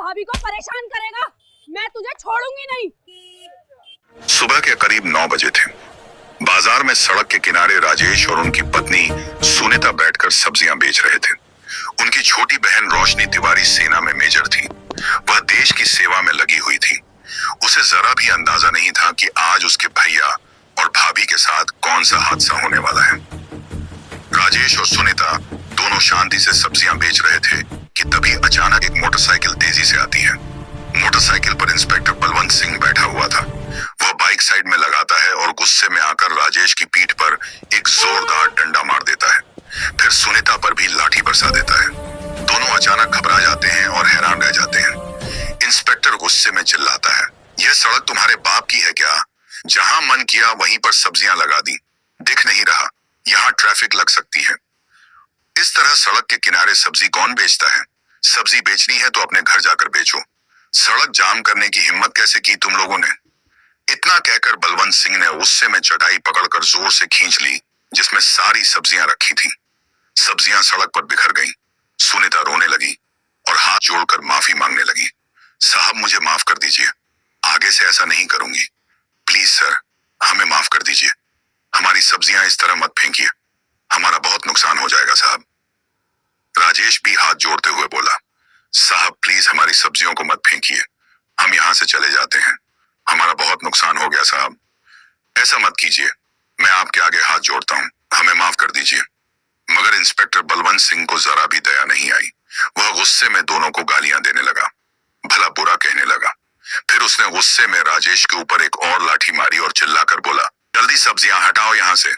भाभी को परेशान करेगा, मैं तुझे छोड़ूंगी नहीं। सुबह के करीब 9 बजे थे। बाजार में सड़क के किनारे राजेश और उनकी पत्नी सुनीता बैठकर सब्जियां बेच रहे थे। उनकी छोटी बहन रोशनी तिवारी सेना में मेजर थी। वह देश की सेवा में लगी हुई थी। उसे जरा भी अंदाजा नहीं था कि आज उसके भैया और भाभी के साथ कौन सा हादसा होने वाला है। राजेश और सुनीता दोनों शांति से सब्जियां बेच रहे थे कि तभी अचानक एक मोटरसाइकिल तेजी से आती है। मोटरसाइकिल पर इंस्पेक्टर बलवंत सिंह बैठा हुआ था। वह बाइक साइड में लगाता है और गुस्से में आकर राजेश की पीठ पर एक जोरदार डंडा मार देता है। फिर सुनीता पर भी लाठी बरसा देता है। दोनों अचानक घबरा जाते हैं और हैरान रह जाते हैं। इंस्पेक्टर गुस्से में चिल्लाता है, यह सड़क तुम्हारे बाप की है क्या? जहां मन किया वहीं पर सब्जियां लगा दी। दिख नहीं रहा यहाँ ट्रैफिक लग सकती है। इस तरह सड़क के किनारे सब्जी कौन बेचता है? सब्जी बेचनी है तो अपने घर जाकर बेचो। सड़क जाम करने की हिम्मत कैसे की तुम लोगों ने? इतना कहकर बलवंत सिंह ने गुस्से में चटाई पकड़कर जोर से खींच ली जिसमें सारी सब्जियां रखी थी। सब्जियां सड़क पर बिखर गईं। सुनीता रोने लगी और हाथ जोड़कर माफी मांगने लगी। साहब मुझे माफ कर दीजिए, आगे से ऐसा नहीं करूंगी। प्लीज सर, हमें माफ कर दीजिए। हमारी सब्जियां इस तरह मत फेंकिए, हमारा बहुत नुकसान हो जाएगा साहब। राजेश भी हाथ जोड़ते हुए बोला, साहब प्लीज हमारी सब्जियों को मत फेंकिए, हम यहाँ से चले जाते हैं, हमारा बहुत नुकसान हो गया साहब। ऐसा मत कीजिए, मैं आपके आगे हाथ जोड़ता हूँ, हमें माफ कर दीजिए। मगर इंस्पेक्टर बलवंत सिंह को जरा भी दया नहीं आई। वह गुस्से में दोनों को गालियां देने लगा, भला बुरा कहने लगा। फिर उसने गुस्से में राजेश के ऊपर एक और लाठी मारी और चिल्लाकर बोला, जल्दी सब्जियां हटाओ यहाँ से।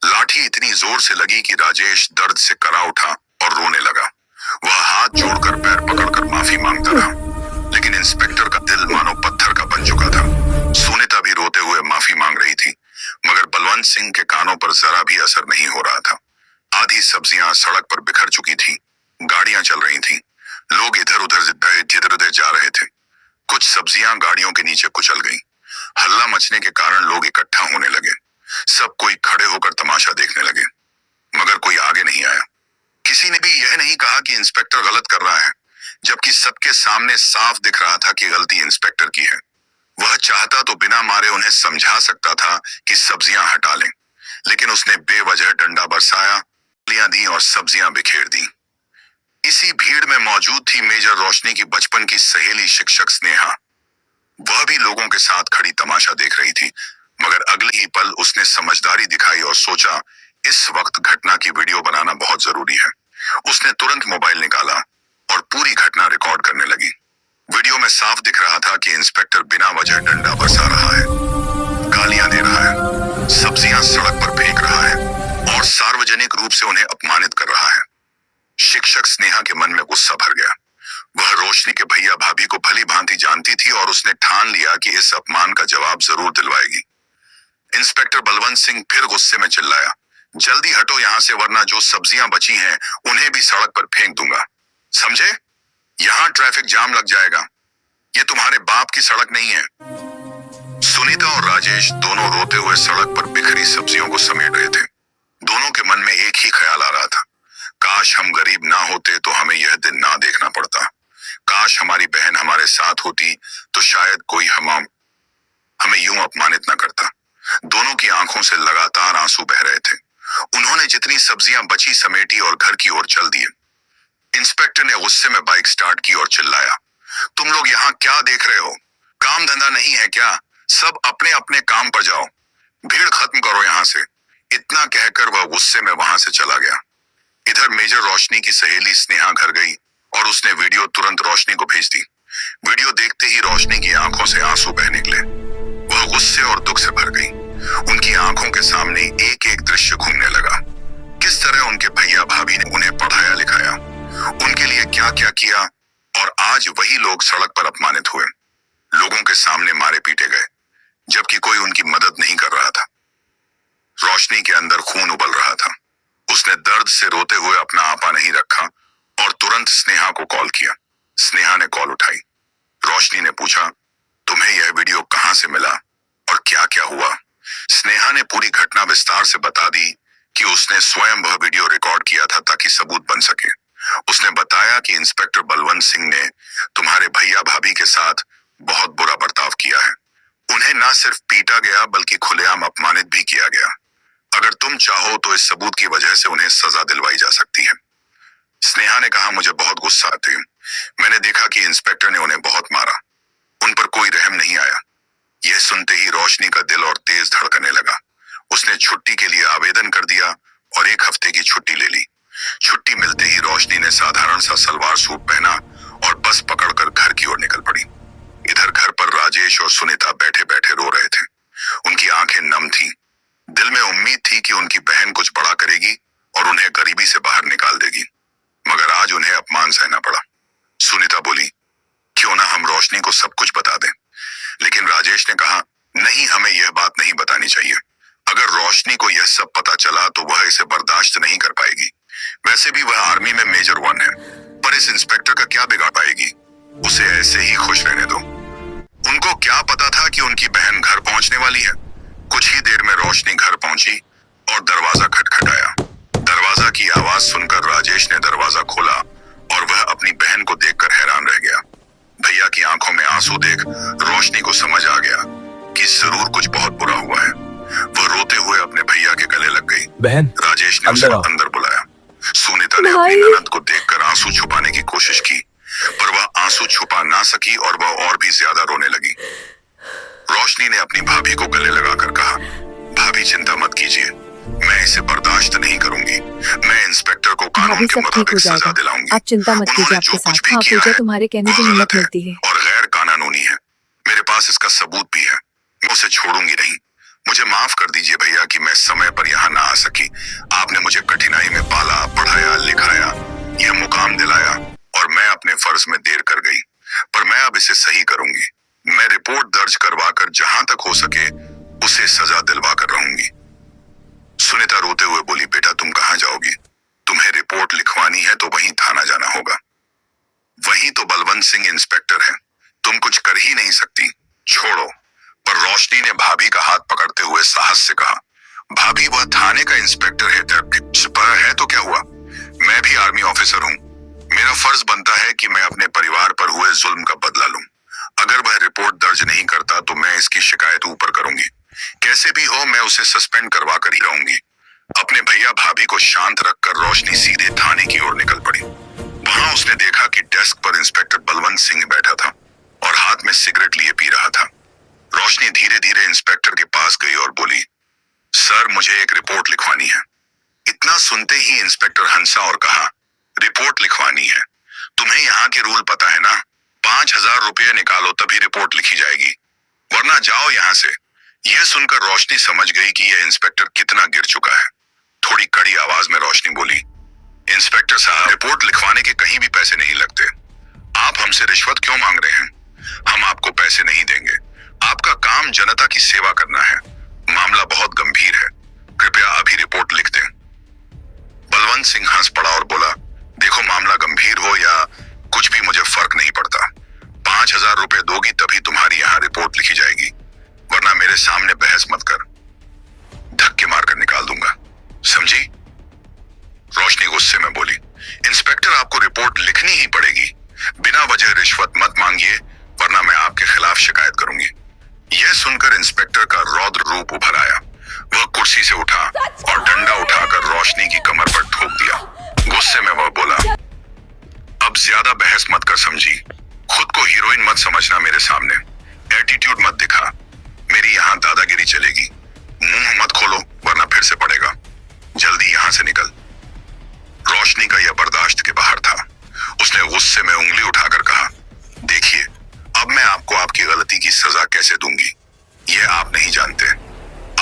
लाठी इतनी जोर से लगी कि राजेश दर्द से करा उठा और रोने लगा। वह हाथ जोड़कर पैर पकड़कर माफी मांगता रहा, लेकिन इंस्पेक्टर का दिल मानो पत्थर का बन चुका था। सुनीता भी रोते हुए माफी मांग रही थी, मगर बलवंत सिंह के कानों पर जरा भी असर नहीं हो रहा था। आधी सब्जियां सड़क पर बिखर चुकी थी। गाड़ियां चल रही थीं। लोग इधर उधर जा रहे थे। कुछ सब्जियां गाड़ियों के नीचे कुचल गईं। हल्ला मचने के कारण लोग इकट्ठा होने लगे। सब कोई खड़े होकर तमाशा देखने लगे, मगर कोई आगे नहीं आया। किसी ने भी यह नहीं कहा कि इंस्पेक्टर गलत कर रहा है, जबकि सबके सामने साफ दिख रहा था कि गलती इंस्पेक्टर की है। वह चाहता तो बिना मारे उन्हें समझा सकता था कि सब्जियां हटा लें, लेकिन उसने बेवजह डंडा बरसाया, गोलियां दी और सब्जियां बिखेर दी। इसी भीड़ में मौजूद थी मेजर रोशनी की बचपन की सहेली शिक्षक स्नेहा। वह भी लोगों के साथ खड़ी तमाशा देख रही थी, मगर अगले ही पल उसने समझदारी दिखाई और सोचा इस वक्त घटना की वीडियो बनाना बहुत जरूरी है। उसने तुरंत मोबाइल निकाला और पूरी घटना रिकॉर्ड करने लगी। वीडियो में साफ दिख रहा था कि इंस्पेक्टर बिना वजह डंडा बरसा रहा है, गालियां दे रहा है, सब्जियां सड़क पर फेंक रहा है और सार्वजनिक रूप से उन्हें अपमानित कर रहा है। शिक्षक स्नेहा के मन में गुस्सा भर गया। वह रोशनी के भैया भाभी को भली भांति जानती थी और उसने ठान लिया कि इस अपमान का जवाब जरूर दिलवाएगी। इंस्पेक्टर बलवंत सिंह फिर गुस्से में चिल्लाया, जल्दी हटो यहाँ से वरना जो सब्जियां बची हैं उन्हें भी सड़क पर फेंक दूंगा, समझे? यहाँ ट्रैफिक जाम लग जाएगा। ये तुम्हारे बाप की सड़क नहीं है। सुनीता और राजेश दोनों रोते हुए सड़क पर बिखरी सब्जियों को समेट रहे थे। दोनों के मन में एक ही ख्याल आ रहा था, काश हम गरीब ना होते तो हमें यह दिन ना देखना पड़ता। काश हमारी बहन हमारे साथ होती तो शायद कोई हमें यूं अपमानित ना करता। दोनों की आंखों से लगातार आंसू बह रहे थे। उन्होंने जितनी सब्जियां बची समेटी और घर की ओर चल दिए। इंस्पेक्टर ने गुस्से में बाइक स्टार्ट की और चिल्लाया, तुम लोग यहाँ क्या देख रहे हो? काम धंधा नहीं है क्या? सब अपने अपने काम पर जाओ, भीड़ खत्म करो यहाँ से। इतना कहकर वह गुस्से में वहां से चला गया। इधर मेजर रोशनी की सहेली स्नेहा घर गई और उसने वीडियो तुरंत रोशनी को भेज दी। वीडियो देखते ही रोशनी की आंखों से आंसू बह निकले। वह गुस्से और दुख से भर गई। उनकी आंखों के सामने एक एक दृश्य घूमने लगा। किस तरह उनके भैया भाभी ने उन्हें पढ़ाया लिखाया, उनके लिए क्या क्या किया, और आज वही लोग सड़क पर अपमानित हुए, लोगों के सामने मारे पीटे गए, जबकि कोई उनकी मदद नहीं कर रहा था। रोशनी के अंदर खून उबल रहा था। उसने दर्द से रोते हुए अपना आपा नहीं रखा और तुरंत स्नेहा को कॉल किया। स्नेहा ने कॉल उठाई। रोशनी ने पूछा, तुम्हें यह वीडियो कहां से मिला और क्या क्या हुआ? स्नेहा ने पूरी घटना विस्तार से बता दी कि उसने स्वयं वह वीडियो रिकॉर्ड किया था ताकि सबूत बन सके। उसने बताया कि इंस्पेक्टर बलवंत सिंह ने तुम्हारे भैया भाभी के साथ बहुत बुरा बर्ताव किया है। उन्हें न सिर्फ पीटा गया बल्कि खुलेआम अपमानित भी किया गया। अगर तुम चाहो तो इस सबूत की वजह से उन्हें सजा दिलवाई जा सकती है। स्नेहा ने कहा, मुझे बहुत गुस्सा आती है। मैंने देखा कि इंस्पेक्टर ने उन्हें बहुत मारा, उन पर कोई रहम नहीं आया। यह सुनते ही रोशनी का दिल और तेज धड़कने लगा। उसने छुट्टी के लिए आवेदन कर दिया और 1 हफ्ते की छुट्टी ले ली। छुट्टी मिलते ही रोशनी ने साधारण सा सलवार सूट पहना और बस पकड़कर घर की ओर निकल पड़ी। इधर घर पर राजेश और सुनीता बैठे बैठे रो रहे थे। उनकी आंखें नम थीं। दिल में उम्मीद थी कि उनकी बहन कुछ बड़ा करेगी और उन्हें गरीबी से बाहर निकाल देगी, मगर आज उन्हें अपमान सहना पड़ा। सुनीता बोली, क्यों ना हम रोशनी को सब कुछ बता दें। लेकिन राजेश ने कहा, नहीं, हमें यह बात नहीं बतानी चाहिए। अगर रोशनी को यह सब पता चला तो वह इसे बर्दाश्त नहीं कर पाएगी। वैसे भी वह आर्मी में मेजर 1 है, पर इस इंस्पेक्टर का क्या बिगाड़ पाएगी। उसे ऐसे ही खुश रहने दो। उनको क्या पता था कि उनकी बहन घर पहुंचने वाली है। कुछ ही देर में रोशनी घर पहुंची और दरवाजा खटखटाया। दरवाजा की आवाज सुनकर राजेश ने दरवाजा खोला और वह अपनी बहन को देखकर हैरान रह गया। भैया की आंखों में आंसू देख रोशनी को समझ आ गया कि जरूर कुछ बहुत बुरा हुआ है। वह रोते हुए अपने भैया के गले लग गई। बहन, राजेश ने उसे अंदर बुलाया। सुनीता ने अपनी ननद को देखकर आंसू छुपाने की कोशिश की, पर वह आंसू छुपा ना सकी और वह और भी ज्यादा रोने लगी। रोशनी ने अपनी भाभी को गले लगाकर कहा, भाभी चिंता मत कीजिए, मैं इसे बर्दाश्त नहीं करूंगी। मैं इंस्पेक्टर को कानून के मुताबिक सजा दिलाऊंगी। आप चिंता मत कीजिए, आपके साथ हाँ पूजा तुम्हारे कहने से हिम्मत मिलती है और गैर कानूनी है। मेरे पास इसका सबूत भी है। मैं उसे छोड़ूंगी नहीं। मुझे माफ कर दीजिए भैया कि मैं समय पर यहाँ ना आ सकी। आपने मुझे कठिनाई में पाला, पढ़ाया, लिखाया, यह मुकाम दिलाया और मैं अपने फर्ज में देर कर गई, पर मैं अब इसे सही करूंगी। मैं रिपोर्ट दर्ज करवाकर जहां तक हो सके उसे सजा दिलवा कर रहूंगी। सुनीता रोते हुए बोली, बेटा तुम कहाँ जाओगी? तुम्हें रिपोर्ट लिखवानी है तो वहीं थाना जाना होगा। वहीं तो बलवंत सिंह इंस्पेक्टर है, तुम कुछ कर ही नहीं सकती। छोड़ो। पर रोशनी ने भाभी का हाथ पकड़ते हुए साहस से कहा, भाभी वह थाने का इंस्पेक्टर है तो क्या हुआ? मैं भी आर्मी ऑफिसर हूँ। मेरा फर्ज बनता है कि मैं अपने परिवार पर हुए जुल्म का बदला लूं। अगर वह रिपोर्ट दर्ज नहीं करता तो मैं इसकी शिकायत ऊपर करूंगी। कैसे भी हो मैं उसे सस्पेंड करवा कर ही रहूंगी। अपने भैया भाभी को शांत रखकर रोशनी सीधे थाने की ओर निकल पड़ी। वहां उसने देखा कि डेस्क पर इंस्पेक्टर बलवंत सिंह बैठा था और हाथ में सिगरेट लिए पी रहा था। रोशनी धीरे धीरे इंस्पेक्टर के पास गई और बोली, सर मुझे एक रिपोर्ट लिखवानी है। इतना सुनते ही इंस्पेक्टर हंसा और कहा, रिपोर्ट लिखवानी है? तुम्हें यहाँ के रूल पता है ना? 5,000 रुपये निकालो तभी रिपोर्ट लिखी जाएगी, वरना जाओ यहाँ से। यह सुनकर रोशनी समझ गई कि यह इंस्पेक्टर कितना गिर चुका है। थोड़ी कड़ी आवाज में रोशनी बोली, इंस्पेक्टर साहब रिपोर्ट लिखवाने के कहीं भी पैसे नहीं लगते। आप हमसे रिश्वत क्यों मांग रहे हैं? हम आपको पैसे नहीं देंगे। आपका काम जनता की सेवा करना है। मामला बहुत गंभीर है, कृपया अभी रिपोर्ट लिख दें। बलवंत सिंह हंस पड़ा और बोला, देखो मामला गंभीर हो या कुछ भी मुझे फर्क नहीं पड़ता। 5,000 रुपए दोगी तभी तुम्हारी यहाँ रिपोर्ट लिखी जाएगी, वरना मेरे सामने बहस मत कर, धक्के मारकर निकाल दूंगा, समझी? रोशनी गुस्से में बोली, इंस्पेक्टर आपको रिपोर्ट लिखनी ही पड़ेगी। बिना वजह रिश्वत मत मांगिए, वरना मैं आपके खिलाफ शिकायत करूंगी। यह सुनकर इंस्पेक्टर का रौद्र रूप उभर आया। वह कुर्सी से उठा और डंडा उठाकर रोशनी की कमर पर ठोक दिया। गुस्से में वह बोला, अब ज्यादा बहस मत कर समझी। खुद को हीरोइन मत समझना मेरे सामने। एटीट्यूड मत दिखा। मेरी यहाँ दादागिरी चलेगी। मुंह मत खोलो वरना फिर से पड़ेगा। जल्दी यहाँ से निकल। रोशनी का यह बर्दाश्त के बाहर था। उसने गुस्से में उंगली उठाकर कहा, देखिए अब मैं आपको आपकी गलती की सजा कैसे दूंगी यह आप नहीं जानते।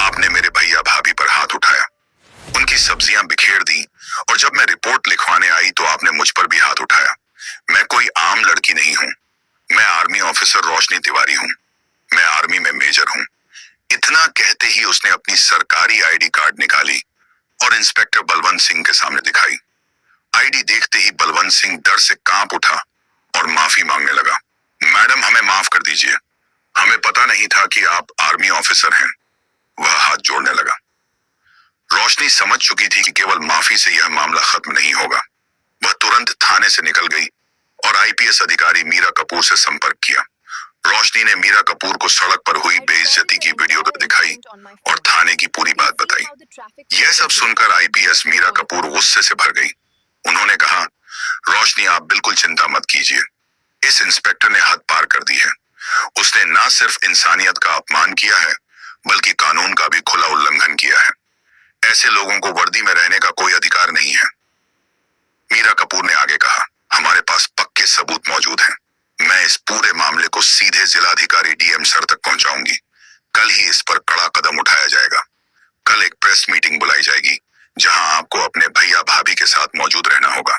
आपने मेरे भैया भाभी पर हाथ उठाया, उनकी सब्जियां बिखेर दी और जब मैं रिपोर्ट लिखवाने आई तो आपने मुझ पर भी हाथ उठाया। मैं कोई आम लड़की नहीं हूं। मैं आर्मी ऑफिसर रोशनी तिवारी हूं। मैं आर्मी में मेजर हूं। इतना कहते ही उसने अपनी सरकारी आईडी कार्ड निकाली और इंस्पेक्टर बलवंत सिंह के सामने दिखाई। आईडी देखते ही बलवंत सिंह डर से कांप उठा और माफी मांगने लगा। मैडम हमें माफ कर दीजिए, हमें पता नहीं था कि आप आर्मी ऑफिसर हैं। वह हाथ जोड़ने लगा। रोशनी समझ चुकी थी कि केवल माफी से यह मामला खत्म नहीं होगा। वह तुरंत तुरंत थाने से निकल गई और आईपीएस अधिकारी मीरा कपूर से संपर्क किया। रोशनी ने मीरा कपूर को सड़क पर हुई बेइज्जती की वीडियो दिखाई और थाने की पूरी बात बताई। यह सब सुनकर आईपीएस मीरा कपूर गुस्से से भर गई। उन्होंने कहा, रोशनी आप बिल्कुल चिंता मत कीजिए, इस इंस्पेक्टर ने हद पार कर दी है। उसने न सिर्फ इंसानियत का अपमान किया है बल्कि कानून का भी खुला उल्लंघन किया है। ऐसे लोगों को वर्दी में रहने का कोई अधिकार नहीं है। मीरा कपूर ने आगे कहा, हमारे पास पक्के सबूत मौजूद हैं। मैं इस पूरे मामले को सीधे जिलाधिकारी डीएम सर तक पहुंचाऊंगी। कल ही इस पर कड़ा कदम उठाया जाएगा। कल एक प्रेस मीटिंग बुलाई जाएगी जहां आपको अपने भैया भाभी के साथ मौजूद रहना होगा।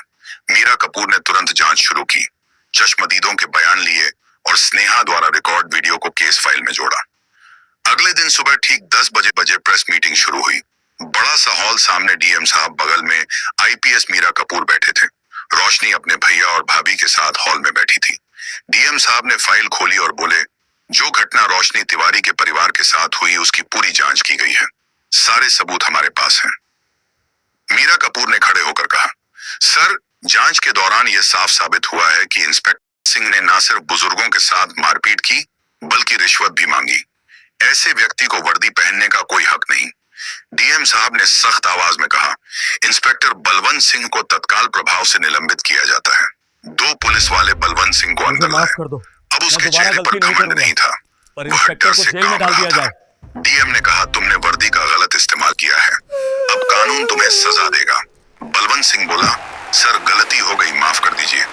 मीरा कपूर ने तुरंत जांच शुरू की, चश्मदीदों के बयान लिए और स्नेहा द्वारा रिकॉर्ड वीडियो को केस फाइल में जोड़ा। अगले दिन सुबह ठीक 10 बजे प्रेस मीटिंग शुरू हुई। बड़ा सा हॉल, सामने डीएम साहब, बगल में आईपीएस मीरा कपूर बैठे थे। रोशनी अपने भैया और भाभी के साथ हॉल में बैठी थी। डीएम साहब ने फाइल खोली और बोले, जो घटना रोशनी तिवारी के परिवार के साथ हुई उसकी पूरी जांच की गई है। सारे सबूत हमारे पास हैं। मीरा कपूर ने खड़े होकर कहा, सर, जांच के दौरान यह साफ साबित हुआ है कि इंस्पेक्टर सिंह ने न सिर्फ बुजुर्गों के साथ मारपीट की बल्कि रिश्वत भी मांगी। ऐसे व्यक्ति को वर्दी पहनने का कोई हक नहीं। डीएम साहब ने सख्त आवाज में कहा, इंस्पेक्टर बलवंत सिंह को तत्काल प्रभाव से निलंबित किया जाता है। 2 पुलिस वाले बलवंत सिंह को अंदर लाए। अब उसके चेहरे पर घमंड नहीं था, वह डर से कांप रहा था। डीएम ने कहा, तुमने वर्दी का गलत इस्तेमाल किया है, अब कानून तुम्हें सजा देगा। बलवंत सिंह बोला, सर गलती हो गई, माफ कर दीजिए।